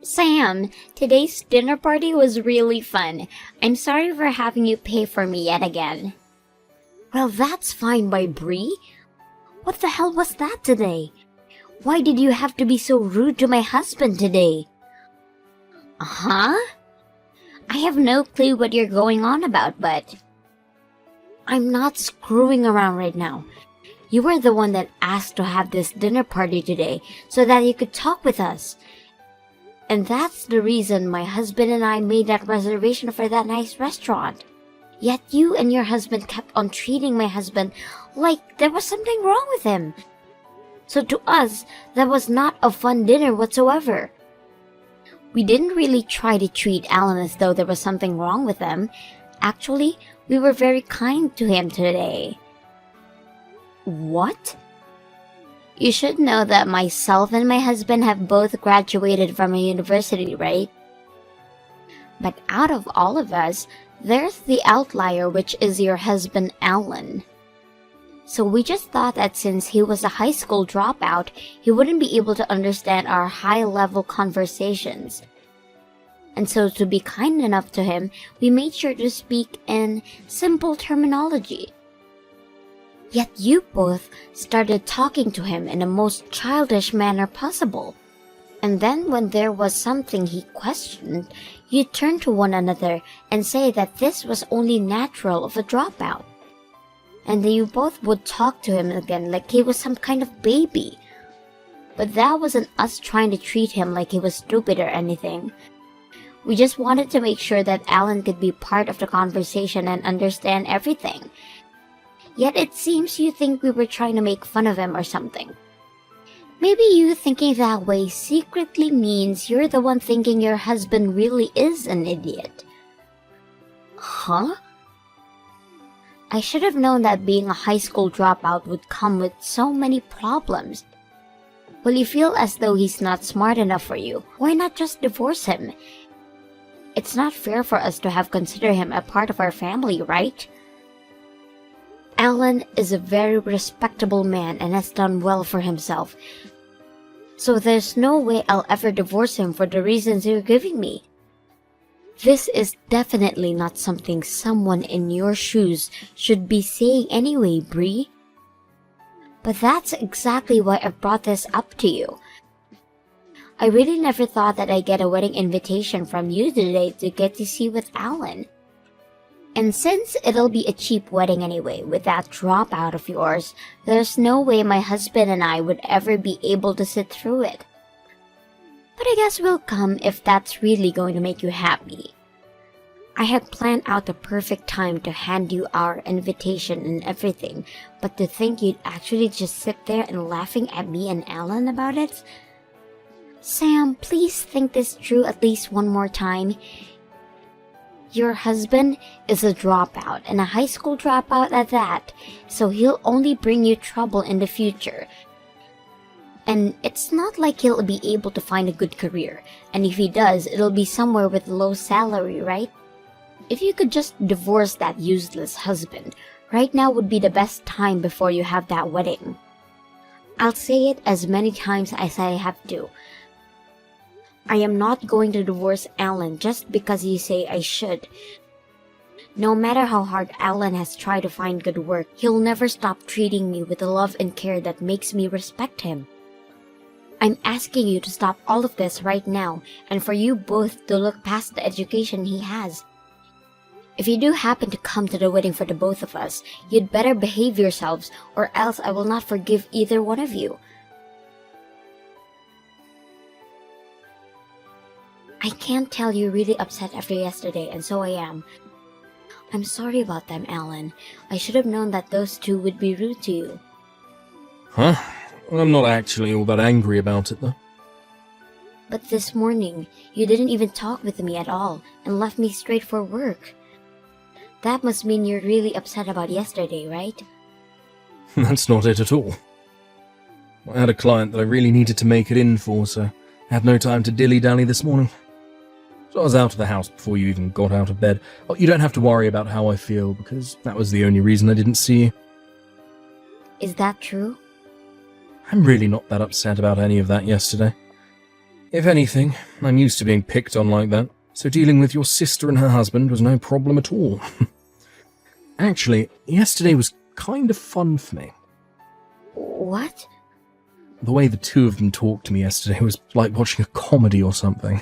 Sam, today's dinner party was really fun. I'm sorry for having you pay for me yet again. Well, that's fine by Bree. What the hell was that today? Why did you have to be so rude to my husband today? Huh? I have no clue what you're going on about, but... I'm not screwing around right now. You were the one that asked to have this dinner party today so that you could talk with us. And that's the reason my husband and I made that reservation for that nice restaurant. Yet you and your husband kept on treating my husband like there was something wrong with him. So to us, that was not a fun dinner whatsoever. We didn't really try to treat Alan as though there was something wrong with him. Actually, we were very kind to him today. What? You should know that myself and my husband have both graduated from a university, right? But out of all of us, there's the outlier, which is your husband, Alan. So we just thought that since he was a high school dropout, he wouldn't be able to understand our high-level conversations. And so to be kind enough to him, we made sure to speak in simple terminology. Yet you both started talking to him in the most childish manner possible. And then when there was something he questioned, you turned to one another and say that this was only natural of a dropout. And then you both would talk to him again like he was some kind of baby. But that wasn't us trying to treat him like he was stupid or anything. We just wanted to make sure that Alan could be part of the conversation and understand everything. Yet it seems you think we were trying to make fun of him or something. Maybe you thinking that way secretly means you're the one thinking your husband really is an idiot. Huh? I should have known that being a high school dropout would come with so many problems. Well, you feel as though he's not smart enough for you. Why not just divorce him? It's not fair for us to have considered him a part of our family, right? Alan is a very respectable man and has done well for himself. So there's no way I'll ever divorce him for the reasons you're giving me. This is definitely not something someone in your shoes should be saying anyway, Bree. But that's exactly why I brought this up to you. I really never thought that I'd get a wedding invitation from you today to get to see with Alan. And since it'll be a cheap wedding anyway, with that dropout of yours, there's no way my husband and I would ever be able to sit through it. But I guess we'll come if that's really going to make you happy. I had planned out the perfect time to hand you our invitation and everything, but to think you'd actually just sit there and laughing at me and Alan about it? Sam, please think this through at least one more time. Your husband is a dropout, and a high school dropout at that, so he'll only bring you trouble in the future. And it's not like he'll be able to find a good career, and if he does, it'll be somewhere with low salary, right? If you could just divorce that useless husband, right now would be the best time before you have that wedding. I'll say it as many times as I have to. I am not going to divorce Alan just because you say I should. No matter how hard Alan has tried to find good work, he'll never stop treating me with the love and care that makes me respect him. I'm asking you to stop all of this right now and for you both to look past the education he has. If you do happen to come to the wedding for the both of us, you'd better behave yourselves or else I will not forgive either one of you. I can't tell you're really upset after yesterday, and so I am. I'm sorry about them, Alan. I should have known that those two would be rude to you. Huh? I'm not actually all that angry about it, though. But this morning, you didn't even talk with me at all, and left me straight for work. That must mean you're really upset about yesterday, right? That's not it at all. I had a client that I really needed to make it in for, so I had no time to dilly-dally this morning. So I was out of the house before you even got out of bed. Oh, you don't have to worry about how I feel, because that was the only reason I didn't see you. Is that true? I'm really not that upset about any of that yesterday. If anything, I'm used to being picked on like that, so dealing with your sister and her husband was no problem at all. Actually, yesterday was kind of fun for me. What? The way the two of them talked to me yesterday was like watching a comedy or something.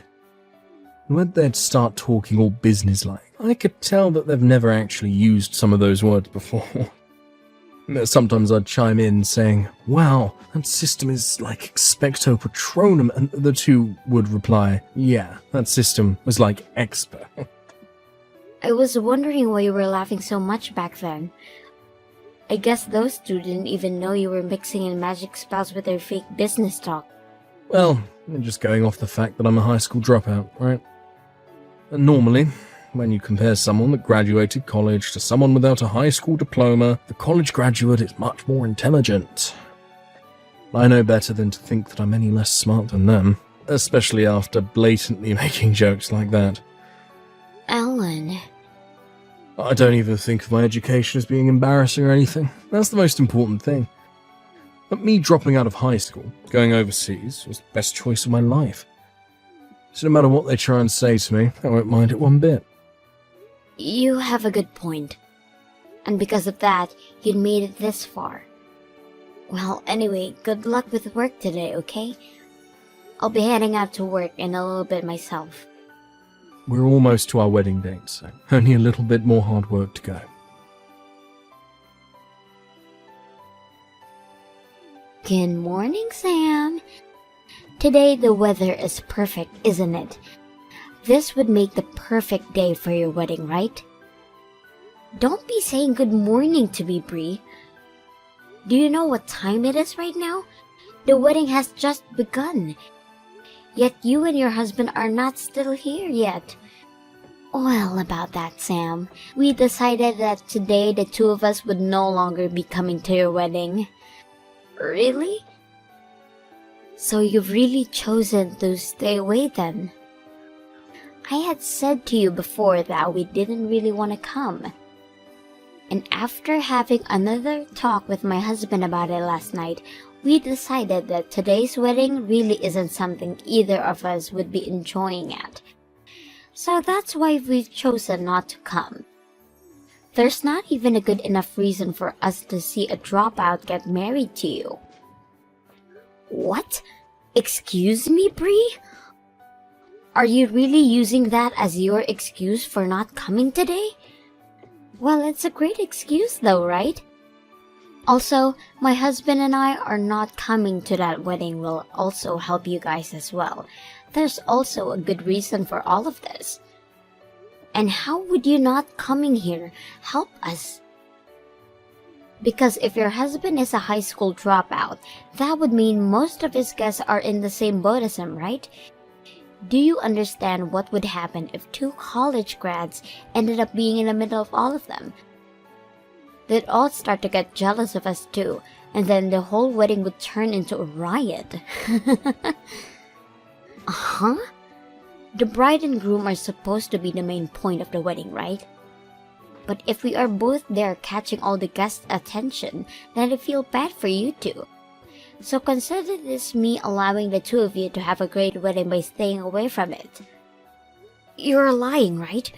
When they'd start talking all businesslike, I could tell that they've never actually used some of those words before. Sometimes I'd chime in saying, "Wow, that system is like expecto patronum," and the two would reply, "Yeah, that system was like expa." I was wondering why you were laughing so much back then. I guess those two didn't even know you were mixing in magic spells with their fake business talk. Well, just going off the fact that I'm a high school dropout, right? And normally, when you compare someone that graduated college to someone without a high school diploma, the college graduate is much more intelligent. I know better than to think that I'm any less smart than them, especially after blatantly making jokes like that. Alan. I don't even think of my education as being embarrassing or anything. That's the most important thing. But me dropping out of high school, going overseas, was the best choice of my life. So no matter what they try and say to me, I won't mind it one bit. You have a good point. And because of that, you made it this far. Well, anyway, good luck with work today, okay? I'll be heading out to work in a little bit myself. We're almost to our wedding date, so only a little bit more hard work to go. Good morning, Sam. Today the weather is perfect, isn't it? This would make the perfect day for your wedding, right? Don't be saying good morning to me, Bree. Do you know what time it is right now? The wedding has just begun. Yet you and your husband are not still here yet. Well, about that, Sam, we decided that today the two of us would no longer be coming to your wedding. Really? So you've really chosen to stay away then? I had said to you before that we didn't really want to come. And after having another talk with my husband about it last night, we decided that today's wedding really isn't something either of us would be enjoying at. So that's why we've chosen not to come. There's not even a good enough reason for us to see a dropout get married to you. What? Excuse me, Bree? Are you really using that as your excuse for not coming today? Well, it's a great excuse though, right? Also, my husband and I are not coming to that wedding will also help you guys as well. There's also a good reason for all of this. And how would you not coming here help us? Because if your husband is a high school dropout, that would mean most of his guests are in the same boat as him, right? Do you understand what would happen if two college grads ended up being in the middle of all of them? They'd all start to get jealous of us too, and then the whole wedding would turn into a riot. Huh? The bride and groom are supposed to be the main point of the wedding, right? But if we are both there catching all the guests' attention, then I feel bad for you two. So consider this me allowing the two of you to have a great wedding by staying away from it. You're lying, right?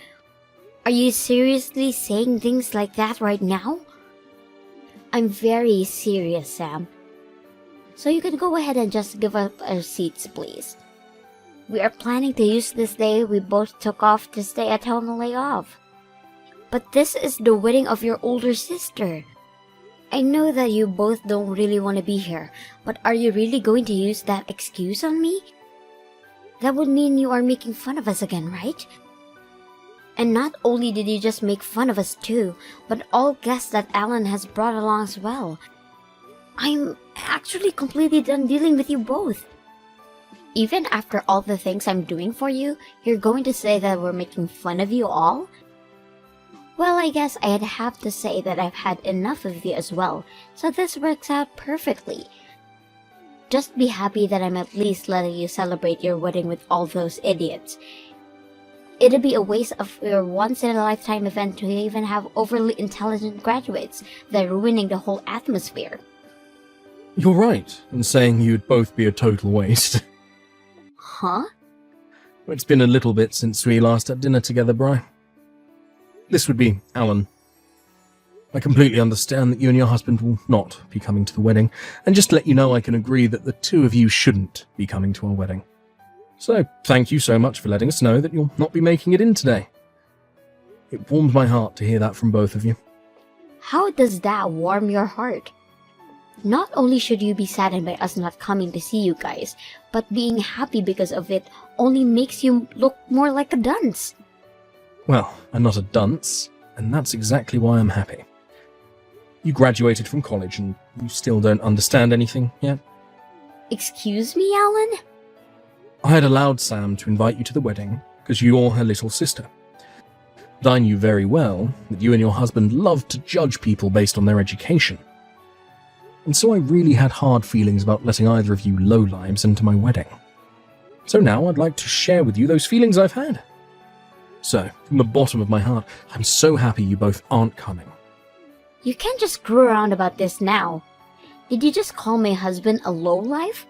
Are you seriously saying things like that right now? I'm very serious, Sam. So you can go ahead and just give up our seats, please. We are planning to use this day we both took off to stay at home and lay off. But this is the wedding of your older sister. I know that you both don't really want to be here, but are you really going to use that excuse on me? That would mean you are making fun of us again, right? And not only did you just make fun of us too, but all guests that Alan has brought along as well. I'm actually completely done dealing with you both. Even after all the things I'm doing for you, you're going to say that we're making fun of you all? Well, I guess I'd have to say that I've had enough of you as well, so this works out perfectly. Just be happy that I'm at least letting you celebrate your wedding with all those idiots. It'd be a waste of your once-in-a-lifetime event to even have overly intelligent graduates. They're ruining the whole atmosphere. You're right in saying you'd both be a total waste. Huh? It's been a little bit since we last had dinner together, Bri. This would be Alan. I completely understand that you and your husband will not be coming to the wedding, and just to let you know I can agree that the two of you shouldn't be coming to our wedding. So, thank you so much for letting us know that you'll not be making it in today. It warmed my heart to hear that from both of you. How does that warm your heart? Not only should you be saddened by us not coming to see you guys, but being happy because of it only makes you look more like a dunce. Well, I'm not a dunce, and that's exactly why I'm happy. You graduated from college and you still don't understand anything yet? Excuse me, Alan? I had allowed Sam to invite you to the wedding because you're her little sister. But I knew very well that you and your husband loved to judge people based on their education. And so I really had hard feelings about letting either of you lowlives into my wedding. So now I'd like to share with you those feelings I've had. So, from the bottom of my heart, I'm so happy you both aren't coming. You can't just screw around about this now. Did you just call my husband a lowlife?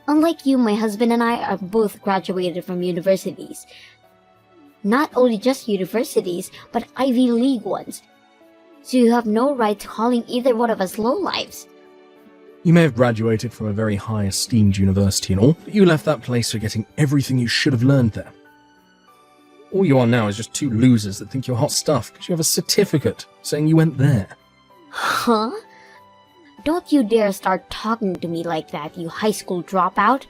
Unlike you, my husband and I are both graduated from universities. Not only just universities, but Ivy League ones. So you have no right to calling either one of us lowlives. You may have graduated from a very high esteemed university and all, but you left that place forgetting everything you should have learned there. All you are now is just two losers that think you're hot stuff because you have a certificate saying you went there. Huh? Don't you dare start talking to me like that, you high school dropout.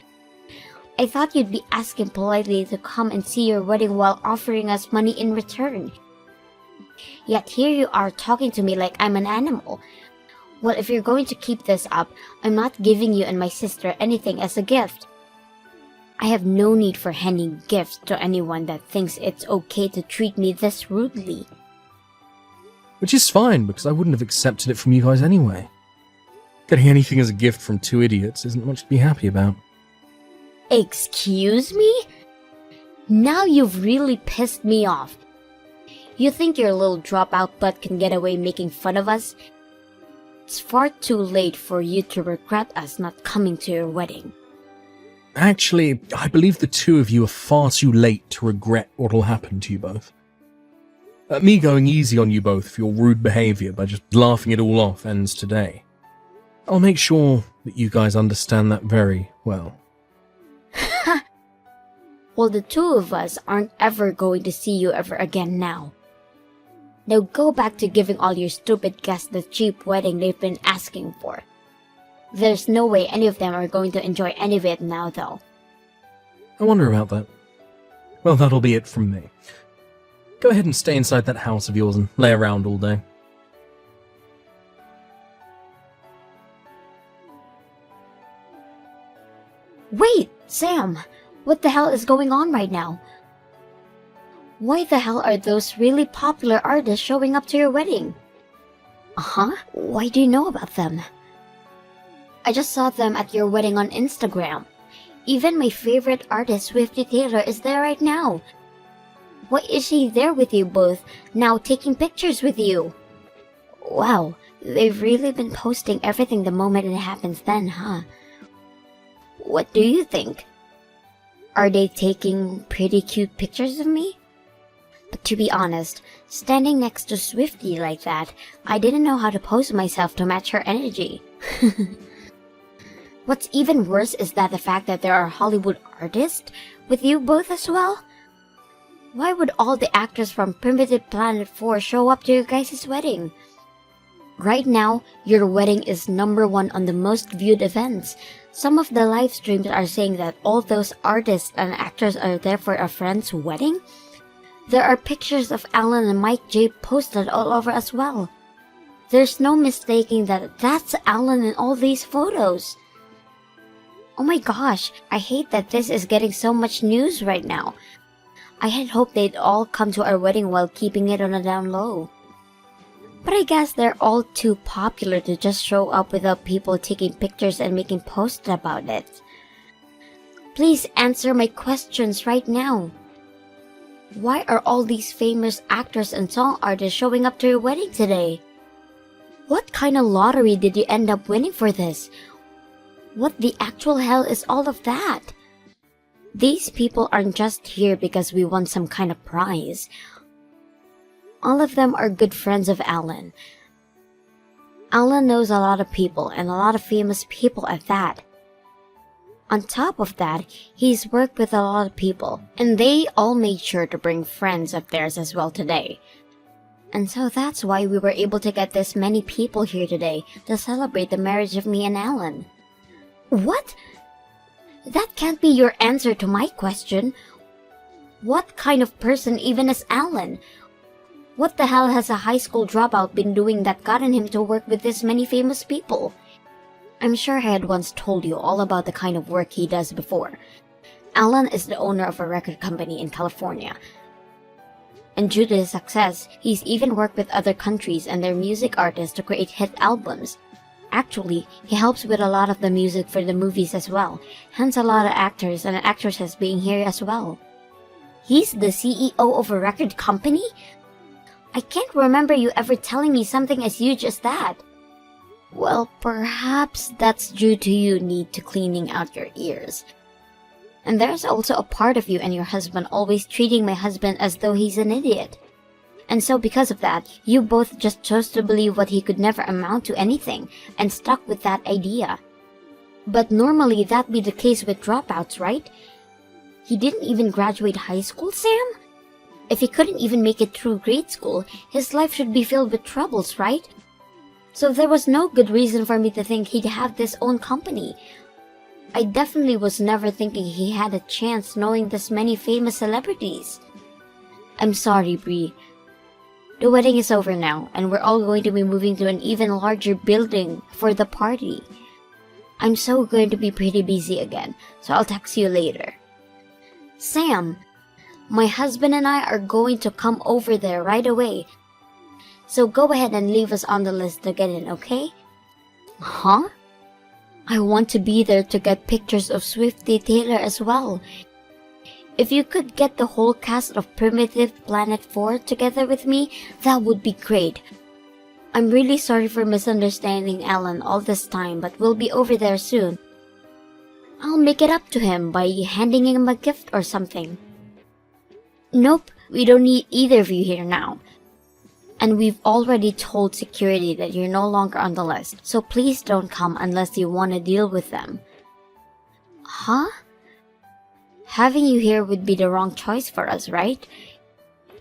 I thought you'd be asking politely to come and see your wedding while offering us money in return. Yet here you are talking to me like I'm an animal. Well, if you're going to keep this up, I'm not giving you and my sister anything as a gift. I have no need for handing gifts to anyone that thinks it's okay to treat me this rudely. Which is fine, because I wouldn't have accepted it from you guys anyway. Getting anything as a gift from two idiots isn't much to be happy about. Excuse me? Now you've really pissed me off. You think your little dropout butt can get away making fun of us? It's far too late for you to regret us not coming to your wedding. Actually, I believe the two of you are far too late to regret what'll happen to you both. Me going easy on you both for your rude behaviour by just laughing it all off ends today. I'll make sure that you guys understand that very well. Well, the two of us aren't ever going to see you ever again now. Now go back to giving all your stupid guests the cheap wedding they've been asking for. There's no way any of them are going to enjoy any of it now, though. I wonder about that. Well, that'll be it from me. Go ahead and stay inside that house of yours and lay around all day. Wait, Sam! What the hell is going on right now? Why the hell are those really popular artists showing up to your wedding? Uh-huh? Why do you know about them? I just saw them at your wedding on Instagram. Even my favorite artist, Swifty Taylor, is there right now. Why is she there with you both, now taking pictures with you? Wow, they've really been posting everything the moment it happens then, huh? What do you think? Are they taking pretty cute pictures of me? But to be honest, standing next to Swifty like that, I didn't know how to pose myself to match her energy. What's even worse is that the fact that there are Hollywood artists with you both as well. Why would all the actors from Primitive Planet 4 show up to your guys' wedding? Right now, your wedding is #1 on the most viewed events. Some of the live streams are saying that all those artists and actors are there for a friend's wedding. There are pictures of Alan and Mike J posted all over as well. There's no mistaking that that's Alan in all these photos. Oh my gosh, I hate that this is getting so much news right now. I had hoped they'd all come to our wedding while keeping it on a down low. But I guess they're all too popular to just show up without people taking pictures and making posts about it. Please answer my questions right now. Why are all these famous actors and song artists showing up to your wedding today? What kind of lottery did you end up winning for this? What the actual hell is all of that? These people aren't just here because we won some kind of prize. All of them are good friends of Alan. Alan knows a lot of people, and a lot of famous people at that. On top of that, he's worked with a lot of people, and they all made sure to bring friends of theirs as well today. And so that's why we were able to get this many people here today to celebrate the marriage of me and Alan. What? That can't be your answer to my question. What kind of person even is Alan? What the hell has a high school dropout been doing that gotten him to work with this many famous people? I'm sure I had once told you all about the kind of work he does before. Alan is the owner of a record company in California. And due to his success, he's even worked with other countries and their music artists to create hit albums. Actually, he helps with a lot of the music for the movies as well, hence a lot of actors and actresses being here as well. He's the CEO of a record company? I can't remember you ever telling me something as huge as that. Well, perhaps that's due to you need to cleaning out your ears. And there's also a part of you and your husband always treating my husband as though he's an idiot. And so because of that, you both just chose to believe what he could never amount to anything and stuck with that idea. But normally that'd be the case with dropouts, right? He didn't even graduate high school, Sam? If he couldn't even make it through grade school, his life should be filled with troubles, right? So there was no good reason for me to think he'd have this own company. I definitely was never thinking he had a chance knowing this many famous celebrities. I'm sorry, Bree. The wedding is over now, and we're all going to be moving to an even larger building for the party. I'm so going to be pretty busy again, so I'll text you later. Sam, my husband and I are going to come over there right away. So go ahead and leave us on the list to get in, okay? Huh? I want to be there to get pictures of Swifty Taylor as well. If you could get the whole cast of Primitive Planet 4 together with me, that would be great. I'm really sorry for misunderstanding Alan all this time, but we'll be over there soon. I'll make it up to him by handing him a gift or something. Nope, we don't need either of you here now. And we've already told security that you're no longer on the list, so please don't come unless you want to deal with them. Huh? Having you here would be the wrong choice for us, right?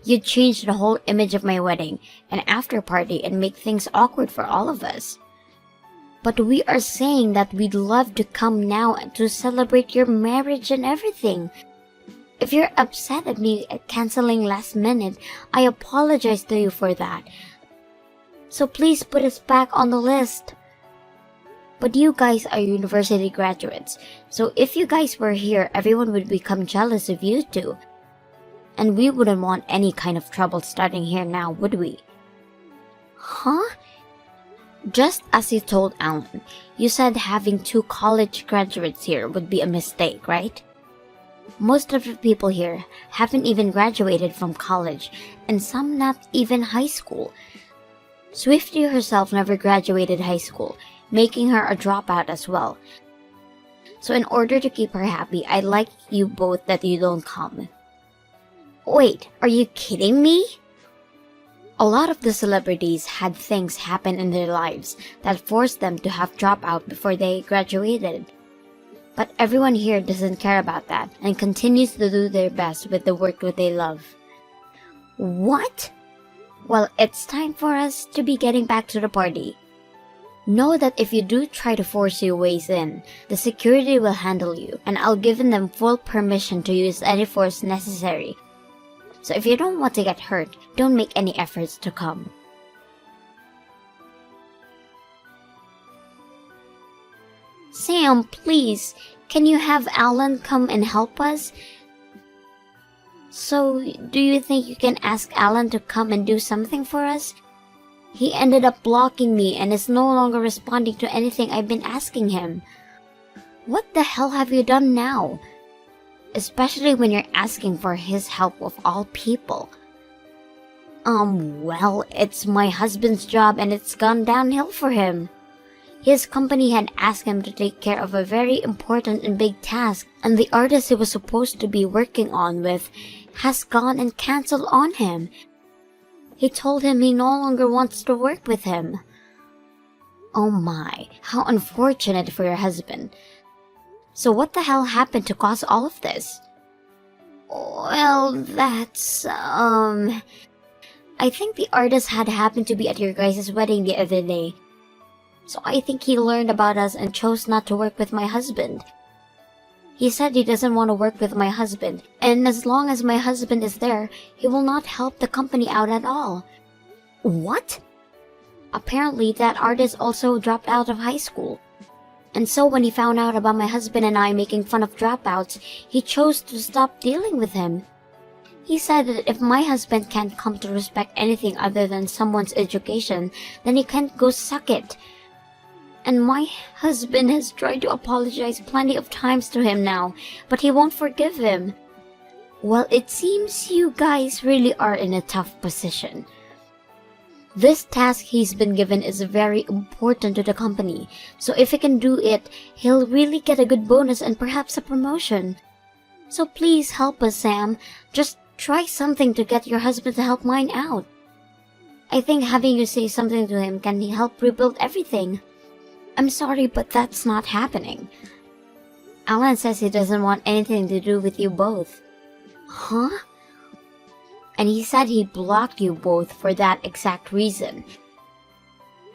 You'd change the whole image of my wedding and after party and make things awkward for all of us. But we are saying that we'd love to come now to celebrate your marriage and everything. If you're upset at me canceling last minute, I apologize to you for that. So please put us back on the list. But you guys are university graduates, so if you guys were here, everyone would become jealous of you two. And we wouldn't want any kind of trouble starting here now, would we? Huh? Just as you told Alan, you said having 2 college graduates here would be a mistake, right? Most of the people here haven't even graduated from college, and some not even high school. Swifty herself never graduated high school, making her a dropout as well. So in order to keep her happy, I'd like you both that you don't come. Wait, are you kidding me? A lot of the celebrities had things happen in their lives that forced them to have dropout before they graduated. But everyone here doesn't care about that and continues to do their best with the work that they love. What? Well, it's time for us to be getting back to the party. Know that if you do try to force your ways in, the security will handle you, and I'll give them full permission to use any force necessary. So if you don't want to get hurt, don't make any efforts to come. Sam, please, can you have Alan come and help us? So, do you think you can ask Alan to come and do something for us? He ended up blocking me and is no longer responding to anything I've been asking him. What the hell have you done now? Especially when you're asking for his help of all people. Well, it's my husband's job and it's gone downhill for him. His company had asked him to take care of a very important and big task, and the artist he was supposed to be working on with has gone and cancelled on him. He told him he no longer wants to work with him. Oh my, how unfortunate for your husband. So what the hell happened to cause all of this? Well, I think the artist had happened to be at your guys' wedding the other day. So I think he learned about us and chose not to work with my husband. He said he doesn't want to work with my husband, and as long as my husband is there, he will not help the company out at all. What? Apparently, that artist also dropped out of high school. And so when he found out about my husband and I making fun of dropouts, he chose to stop dealing with him. He said that if my husband can't come to respect anything other than someone's education, then he can't go suck it. And my husband has tried to apologize plenty of times to him now, but he won't forgive him. Well, it seems you guys really are in a tough position. This task he's been given is very important to the company, so if he can do it, he'll really get a good bonus and perhaps a promotion. So please help us, Sam. Just try something to get your husband to help mine out. I think having you say something to him can help rebuild everything. I'm sorry, but that's not happening. Alan says he doesn't want anything to do with you both. Huh? And he said he blocked you both for that exact reason.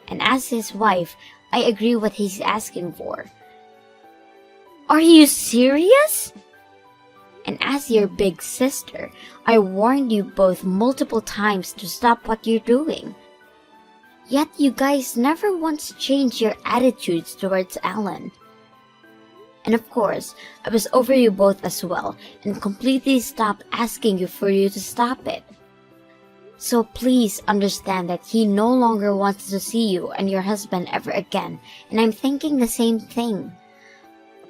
And as his wife, I agree what he's asking for. Are you serious? And as your big sister, I warned you both multiple times to stop what you're doing. Yet you guys never once changed your attitudes towards Alan. And of course, I was over you both as well and completely stopped asking you for you to stop it. So please understand that he no longer wants to see you and your husband ever again, and I'm thinking the same thing.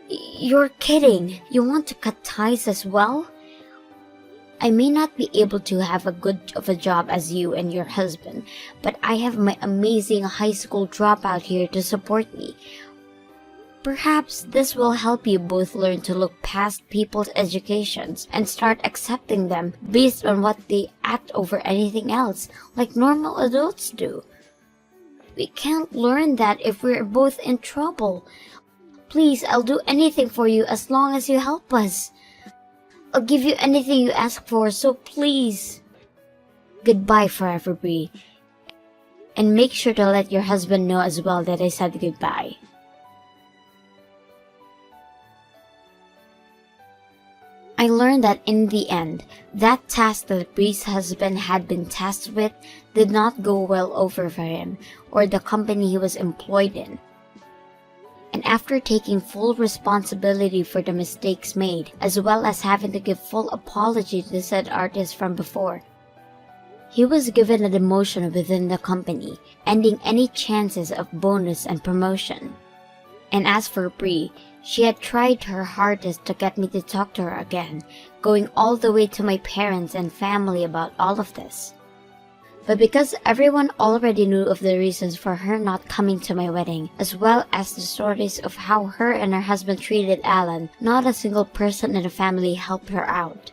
You're kidding. You want to cut ties as well? I may not be able to have as good of a job as you and your husband, but I have my amazing high school dropout here to support me. Perhaps this will help you both learn to look past people's educations and start accepting them based on what they act over anything else, like normal adults do. We can't learn that if we're both in trouble. Please, I'll do anything for you as long as you help us. I'll give you anything you ask for, so please. Goodbye forever, Bree. And make sure to let your husband know as well that I said goodbye. I learned that in the end, that task that Bree's husband had been tasked with did not go well over for him or the company he was employed in. And after taking full responsibility for the mistakes made, as well as having to give full apology to said artist from before, he was given a demotion within the company, ending any chances of bonus and promotion. And as for Bree, she had tried her hardest to get me to talk to her again, going all the way to my parents and family about all of this. But because everyone already knew of the reasons for her not coming to my wedding, as well as the stories of how her and her husband treated Alan, not a single person in the family helped her out.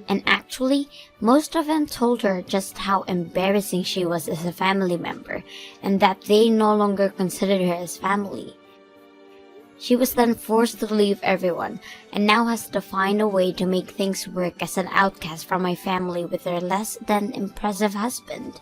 And actually, most of them told her just how embarrassing she was as a family member, and that they no longer considered her as family. She was then forced to leave everyone, and now has to find a way to make things work as an outcast from my family with her less than impressive husband.